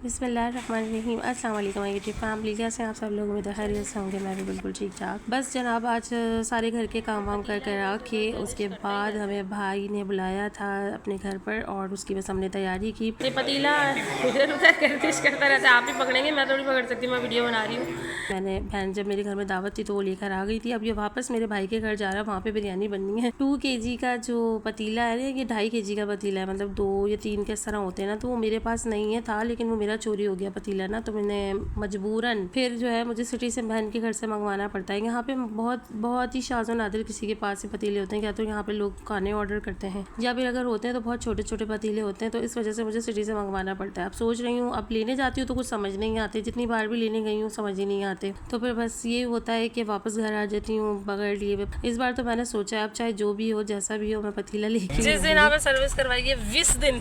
बिस्मिल्लाहिर्रहमानिर्रहीम। अस्सलाम वालेकुम माय यूट्यूब फैमिली, कैसे हैं आप सब लोग? उम्मीद है खैरियत से होंगे। मैं भी बिल्कुल ठीक ठाक। बस जनाब आज सारे घर के काम वाम कर कर आके उसके बाद हमें भाई ने बुलाया था अपने घर पर और उसकी बस हमने तैयारी की। ये पतीला इधर उधर गर्दिश करता रहता है, आप ही पकड़ेंगे, मैं थोड़ी पकड़ सकती, मैं वीडियो बना रही हूँ। मैंने बहन जब मेरे घर में दावत थी तो वो लेकर आ गई थी। अब ये वापस मेरे भाई के घर जा रहा है, वहाँ पे बिरयानी बननी है। 2 kg का जो पतीला है ये 2.5 kg का पतीला है, मतलब 2 या 3 के इस तरह होते हैं ना, तो वो मेरे पास नहीं है था, लेकिन वो मेरा चोरी हो गया पतीला ना, तो मैंने मजबूरन फिर जो है मुझे सिटी से बहन के घर से मंगवाना पड़ता है। यहाँ पे बहुत ही शाज़ो नादिर किसी के पास ही पतीले होते हैं, क्या तो यहाँ पे लोग खाने ऑर्डर करते हैं या फिर अगर होते हैं तो बहुत छोटे छोटे पतीले होते हैं, तो इस वजह से मुझे सिटी से मंगवाना पड़ता है। अब सोच रही हूँ अब लेने जाती हूँ तो कुछ समझ नहीं आते, जितनी बार भी लेने गई हूँ समझ ही नहीं आते, तो फिर बस ये होता है कि वापस घर आ जाती हूँ बगैर लिए। इस बार तो मैंने सोचा है अब चाहे जो भी हो जैसा भी हो मैं पतीला लेके जिस दिन हमें सर्विस करवाइए 20 दिन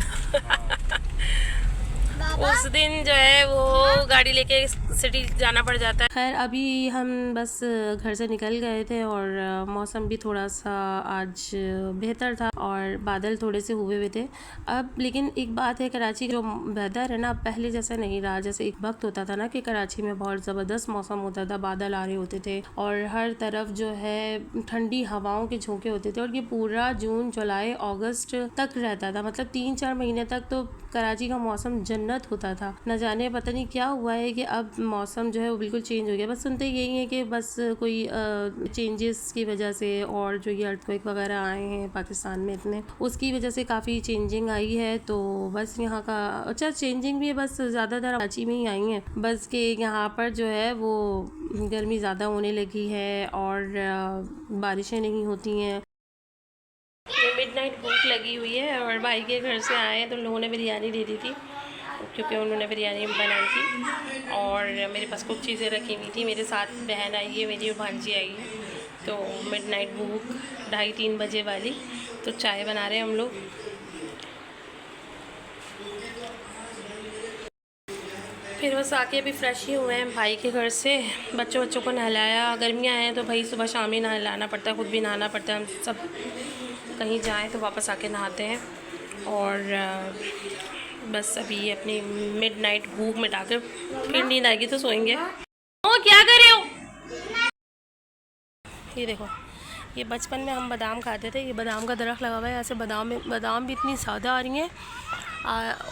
उस दिन जो है वो गाड़ी लेके सिटी जाना पड़ जाता है। खैर अभी हम बस घर से निकल गए थे और मौसम भी थोड़ा सा आज बेहतर था और बादल थोड़े से हुए हुए थे। अब लेकिन एक बात है, कराची जो वेदर है ना पहले जैसा नहीं रहा। जैसे एक वक्त होता था ना कि कराची में बहुत ज़बरदस्त मौसम होता था, बादल आ रहे होते थे और हर तरफ जो है ठंडी हवाओं के झोंके होते थे, और ये पूरा जून जुलाई अगस्त तक रहता था, मतलब 3-4 महीने तक तो कराची का मौसम जन्नत होता था। न जाने पता नहीं क्या हुआ है कि अब मौसम जो है वो बिल्कुल चेंज हो गया। बस सुनते यही है कि बस कोई चेंजेस की वजह से और जो ये अर्थक्वेक वगैरह आए हैं पाकिस्तान में इतने, उसकी वजह से काफ़ी चेंजिंग आई है। तो बस यहाँ का अच्छा चेंजिंग भी है, बस ज़्यादातर कराची में ही आई हैं, बस कि यहाँ पर जो है वो गर्मी ज़्यादा होने लगी है और बारिशें नहीं होती हैं। मिडनाइट भूख लगी हुई है और भाई के घर से आए हैं तो लोगों ने बिरयानी दे दी थी क्योंकि उन्होंने बिरयानी बनाई थी और मेरे पास कुछ चीज़ें रखी हुई थी। मेरे साथ बहन आई है मेरी और भांजी आई है, तो मिडनाइट भूख 2:30-3 बजे वाली, तो चाय बना रहे हैं हम लोग। फिर बस आके अभी फ्रेश ही हुए हैं भाई के घर से, बच्चों को नहलाया। गर्मियाँ हैं तो भाई सुबह शाम ही नहलाना पड़ता है, खुद भी नहाना पड़ता है। हम सब कहीं जाएँ तो वापस आके नहाते हैं और बस अभी अपनी मिडनाइट भूख मिटा कर फिर नींद आएगी तो सोएंगे। ओ क्या कर रहे हो? ये देखो, ये बचपन में हम बादाम खाते थे, ये बादाम का दरख्त लगा हुआ है, ऐसे बादाम भी इतनी ज़्यादा आ रही हैं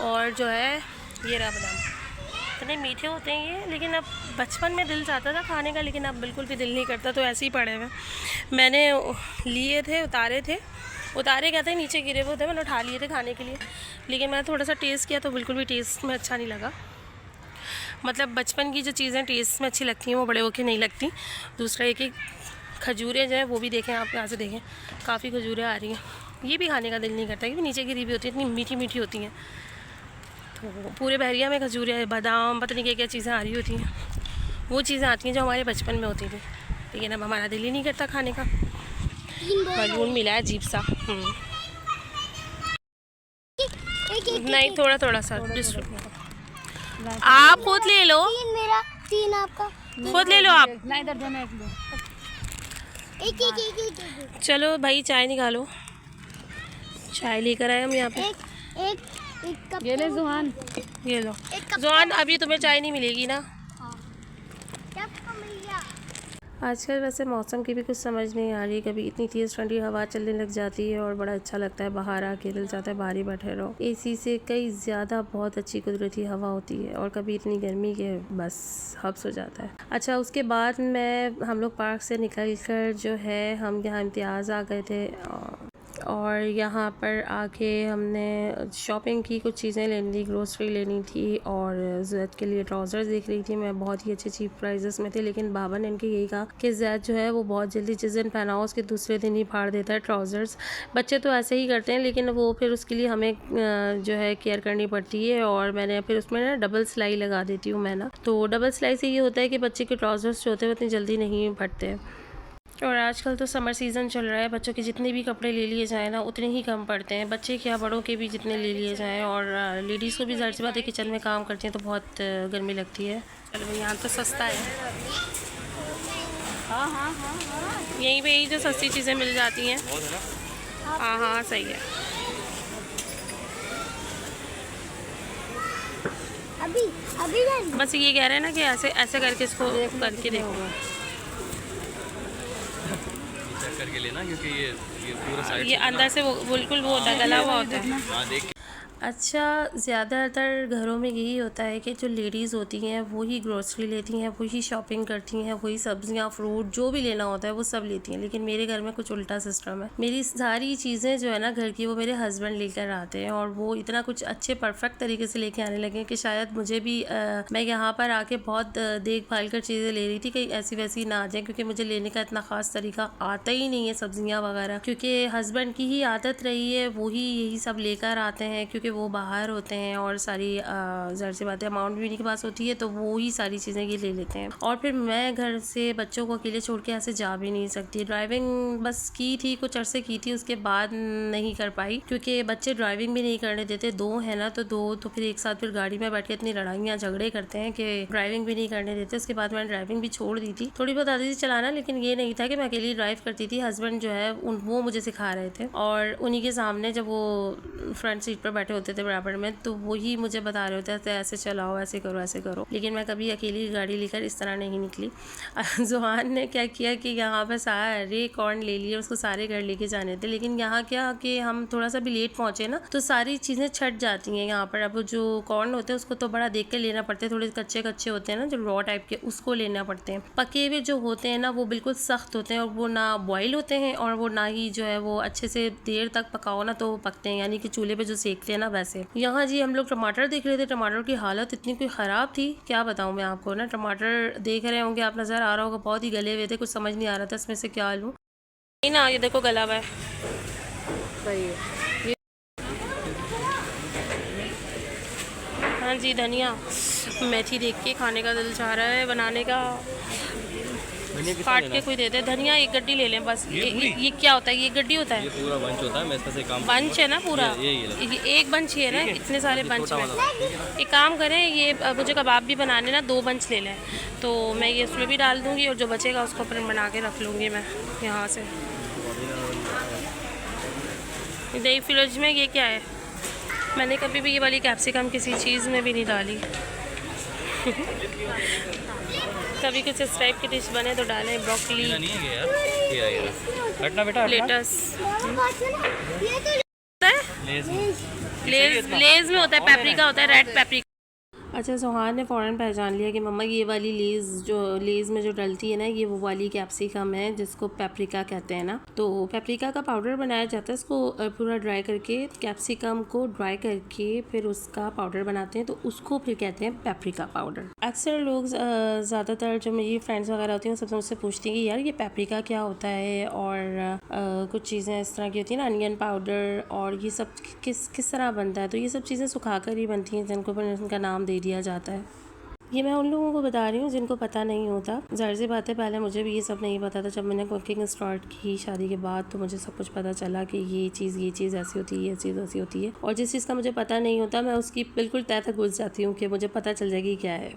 और जो है ये रहा बादाम, इतने मीठे होते हैं ये। लेकिन अब बचपन में दिल चाहता था खाने का, लेकिन अब बिल्कुल भी दिल नहीं करता, तो ऐसे ही पड़े हुए। मैंने लिए थे, उतारे क्या थे, नीचे गिरे हुए थे, मैंने उठा लिए थे खाने के लिए, लेकिन मैंने थोड़ा सा टेस्ट किया तो बिल्कुल भी टेस्ट में अच्छा नहीं लगा। मतलब बचपन की जो चीज़ें टेस्ट में अच्छी लगती हैं वो बड़े होके नहीं लगती। दूसरा एक खजूरें जो है वो भी देखें आप, यहाँ से देखें काफ़ी खजूरें आ रही हैं, ये भी खाने का दिल नहीं करता क्योंकि नीचे गिरी हुई होती है, इतनी मीठी मीठी होती हैं। तो पूरे बहरिया में खजूरें, बादाम, पता नहीं क्या क्या चीज़ें आ रही होती हैं, वो चीज़ें आती हैं जो हमारे बचपन में होती थी, लेकिन अब हमारा दिल ही नहीं करता खाने का। बलून मिला है अजीब सा। नहीं थोड़ा थोड़ा सा आप खुद ले लो, मेरा 3 आपका खुद ले लो आप। इधर देना एक। चलो भाई चाय निकालो, चाय लेकर आए हम यहाँ पे। एक कप ये ले जुहान, ये लो जुहान, अभी तुम्हें चाय नहीं मिलेगी ना। आजकल वैसे मौसम की भी कुछ समझ नहीं आ रही, कभी इतनी तेज़ ठंडी हवा चलने लग जाती है और बड़ा अच्छा लगता है, बाहर आके दिल चाहता है बाहर ही बैठे रहो। एसी से कई ज़्यादा बहुत अच्छी कुदरती हवा होती है, और कभी इतनी गर्मी के बस हब्स हो जाता है। अच्छा उसके बाद हम लोग पार्क से निकल कर जो है हम यहाँ इम्तियाज़ आ गए थे और यहाँ पर आके हमने शॉपिंग की, कुछ चीज़ें लेनी थी, ग्रोसरी लेनी थी और जैद के लिए ट्राउज़र्स देख रही थी मैं, बहुत ही अच्छे चीप प्राइजेस में थे। लेकिन बाबा ने इनके यही कहा कि जैद जो है वो बहुत जल्दी जिस दिन पहनाओ उसके दूसरे दिन ही फाड़ देता है ट्राउज़र्स। बच्चे तो ऐसे ही करते हैं, लेकिन वो फिर उसके लिए हमें जो है केयर करनी पड़ती है, और मैंने फिर उसमें ना डबल सिलाई लगा देती हूँ मैं ना, तो डबल सिलाई से ये होता है कि बच्चे के ट्राउज़र्स जो होते हैं उतनी जल्दी नहीं फटते। और आजकल तो समर सीज़न चल रहा है, बच्चों के जितने भी कपड़े ले लिए जाएँ ना उतने ही कम पड़ते हैं, बच्चे क्या बड़ों के भी जितने ले लिए जाएँ। और लेडीज़ को भी ज़ाहिर सी बात है किचन में काम करती हैं तो बहुत गर्मी लगती है। चलो भाई यहाँ तो सस्ता है, हाँ यहीं पे ही जो सस्ती चीज़ें मिल जाती हैं। हाँ सही है। अभी अभी जाएंगे। बस ये कह रहे हैं ना कि ऐसे ऐसे करके इसको करके देखो। चेक करके लेना क्योंकि ये पूरा साइड ये अंदर से वो बिल्कुल वो होता है, गला हुआ होता है। हाँ देख अच्छा, ज़्यादातर घरों में यही होता है कि जो लेडीज़ होती हैं वही ग्रोसरी लेती हैं, वही शॉपिंग करती हैं, वही सब्जियां फ्रूट जो भी लेना होता है वो सब लेती हैं। लेकिन मेरे घर में कुछ उल्टा सिस्टम है। मेरी सारी चीज़ें जो है ना घर की वो मेरे हस्बैंड लेकर आते हैं और वो इतना कुछ अच्छे परफेक्ट तरीके से लेके आने लगे कि शायद मुझे भी मैं यहाँ पर आके बहुत देखभाल कर चीज़ें ले रही थी कहीं ऐसी वैसी ना आ जाए, क्योंकि मुझे लेने का इतना ख़ास तरीका आता ही नहीं है सब्जियाँ वगैरह, क्योंकि हस्बैंड की ही आदत रही है, वही यही सब लेकर आते हैं क्योंकि वो बाहर होते हैं और सारी ज़ाहिर सी बात है अमाउंट भी उन्हीं के पास होती है, तो वो ही सारी चीज़ें ये ले लेते हैं। और फिर मैं घर से बच्चों को अकेले छोड़ के ऐसे जा भी नहीं सकती। ड्राइविंग बस की थी, कुछ अरसे की थी, उसके बाद नहीं कर पाई क्योंकि बच्चे ड्राइविंग भी नहीं करने देते। दो है ना, तो दो तो फिर एक साथ फिर गाड़ी में बैठ के इतनी लड़ाइयाँ झगड़े करते हैं कि ड्राइविंग भी नहीं करने देते। उसके बाद मैंने ड्राइविंग भी छोड़ दी थी, थोड़ी बहुत आती थी चलाना, लेकिन ये नहीं था कि मैं अकेली ड्राइव करती थी। हस्बैंड जो है वो मुझे सिखा रहे थे और उन्हीं के सामने जब वो फ्रंट सीट पर बैठे होते थे बराबर में, तो वही मुझे बता रहे होते थे ऐसे चलाओ, ऐसे करो, ऐसे करो। लेकिन मैं कभी अकेली गाड़ी लेकर इस तरह नहीं निकली। जुहान ने क्या किया कि यहाँ पर सारे कॉर्न ले लिए, उसको सारे घर लेके जाने थे। लेकिन यहाँ क्या कि हम थोड़ा सा भी लेट पहुँचे ना तो सारी चीज़ें छट जाती हैं यहाँ पर। अब जो कॉर्न होते हैं उसको तो बड़ा देख कर लेना पड़ते हैं, थोड़े कच्चे कच्चे होते हैं ना जो रॉ टाइप के, उसको लेना पड़ते हैं। पके हुए जो होते हैं ना वो बिल्कुल सख्त होते हैं और वो ना बॉयल होते हैं और वो ना ही जो है वो अच्छे से देर तक पकाओ ना तो पकते हैं, यानी कि चूल्हे पे जो सेकते हैं ना वैसे। यहाँ जी हम लोग टमाटर देख रहे थे, टमाटर की हालत इतनी कोई ख़राब थी क्या बताऊँ मैं आपको ना। टमाटर देख रहे होंगे आप, नज़र आ रहा होगा, बहुत ही गले हुए थे, कुछ समझ नहीं आ रहा था इसमें से क्या लूँ। नहीं ना, ये देखो गला हुआ है। सही है। हाँ जी, धनिया मेथी देख के खाने का दिल चाह रहा है, बनाने का। काट के कोई देते धनिया, एक गड्डी ले लें बस। ये क्या होता है? ये गड्डी होता है? ये पूरा बंच होता है, मैं इसमें से काम बंच है ना पूरा? ये एक बंच ही है ना, इतने सारे बंच में। एक काम करें, ये मुझे कबाब भी बनाने ना 2 बंच ले लें, तो मैं ये उसमें भी डाल दूँगी और जो बचेगा उसको फिर बना के रख लूँगी मैं यहाँ से। दही फिरोज में ये क्या है? मैंने कभी भी ये वाली कैप्सिकम किसी चीज़ में भी नहीं डाली। कभी कुछ इस टाइप की डिश बने तो डालें, ब्रोकली, नहीं है यार, ये हटना बेटा, लेटस। ये तो लेज में होता है, पेपरिका होता है, रेड पेपरिका। अच्छा, सुहान ने फ़ौरन पहचान लिया कि मम्मा ये वाली लेज़ में जो डलती है ना, ये वो वाली कैप्सिकम है जिसको पेपरिका कहते हैं ना। तो पेपरिका का पाउडर बनाया जाता है, इसको पूरा ड्राई करके, कैप्सिकम को ड्राई करके फिर उसका पाउडर बनाते हैं, तो उसको फिर कहते हैं पेपरिका पाउडर। अक्सर लोग ज़्यादातर जो मेरी फ्रेंड्स वगैरह होती हैं सबसे मुझसे पूछती हैं कि यार ये पेपरिका क्या होता है, और कुछ चीज़ें इस तरह की होती हैं ना, अनियन पाउडर, और ये सब किस तरह बनता है। तो ये सब चीज़ें सुखा कर ही बनती हैं, जिनको फिर उनका नाम दे दिया जाता है। ये मैं उन लोगों को बता रही हूँ जिनको पता नहीं होता। ज़ाहिर सी बात है पहले मुझे भी ये सब नहीं पता था। जब मैंने कुकिंग स्टार्ट की शादी के बाद तो मुझे सब कुछ पता चला कि ये चीज़ ऐसी होती है, ये चीज़ ऐसी होती है। और जिस चीज़ का मुझे पता नहीं होता मैं उसकी बिल्कुल तय तक घुस जाती हूँ कि मुझे पता चल जाएगी क्या है।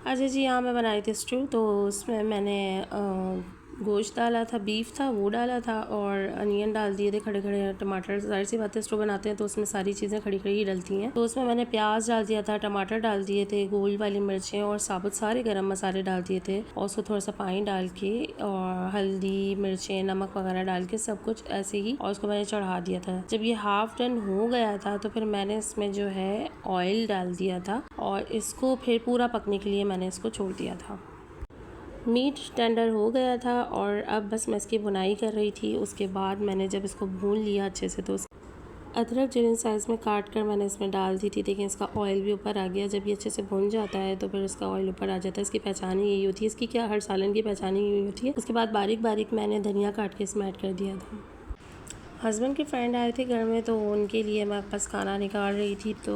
अच्छा जी, यहाँ मैं बनाई थी स्टू, तो उसमें मैंने गोश्त डाला था, बीफ था वो डाला था, और अनियन डाल दिए थे, खड़े खड़े टमाटर। जाहिर सी बात है स्टू बनाते हैं तो उसमें सारी चीज़ें खड़ी खड़ी ही डलती हैं। तो उसमें मैंने प्याज डाल दिया था, टमाटर डाल दिए थे, गोल वाली मिर्चें और साबुत सारे गरम मसाले डाल दिए थे, और उसको थोड़ा सा पानी डाल के और हल्दी, मिर्चें, नमक वगैरह डाल के सब कुछ ऐसे ही, और उसको मैंने चढ़ा दिया था। जब ये हाफ डन हो गया था तो फिर मैंने इसमें जो है ऑयल डाल दिया था और इसको फिर पूरा पकने के लिए मैंने इसको छोड़ दिया था। मीट टेंडर हो गया था और अब बस मैं इसकी बुनाई कर रही थी। उसके बाद मैंने जब इसको भून लिया अच्छे से तो अदरक जिन साइज़ में काट कर मैंने इसमें डाल दी थी। देखिए इसका ऑयल भी ऊपर आ गया। जब ये अच्छे से भुन जाता है तो फिर इसका ऑयल ऊपर आ जाता है। इसकी पहचान ही यही होती है, इसकी क्या हर सालन की पहचान ही यही होती है। उसके बाद बारीक बारीक मैंने धनिया काट के इसमें ऐड कर दिया था। हस्बैंड के फ्रेंड आए थे घर में तो उनके लिए मैं बस खाना निकाल रही थी, तो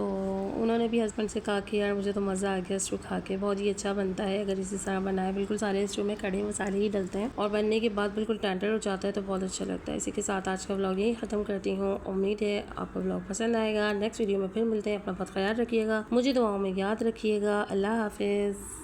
उन्होंने भी हस्बैंड से कहा कि यार मुझे तो मज़ा आ गया स्टू खा के, बहुत ही अच्छा बनता है अगर इसी तरह बनाए। बिल्कुल सारे स्टू में खड़े मसाले ही डलते हैं और बनने के बाद बिल्कुल टेंडर हो जाता है तो बहुत अच्छा लगता है। इसी के साथ आज का व्लॉग यही ख़त्म करती हूँ। उम्मीद है आपको व्लॉग पसंद आएगा। नेक्स्ट वीडियो में फिर मिलते हैं। अपना बहुत ख्याल रखिएगा, मुझे दुआओं में याद रखिएगा। अल्लाह हाफिज़।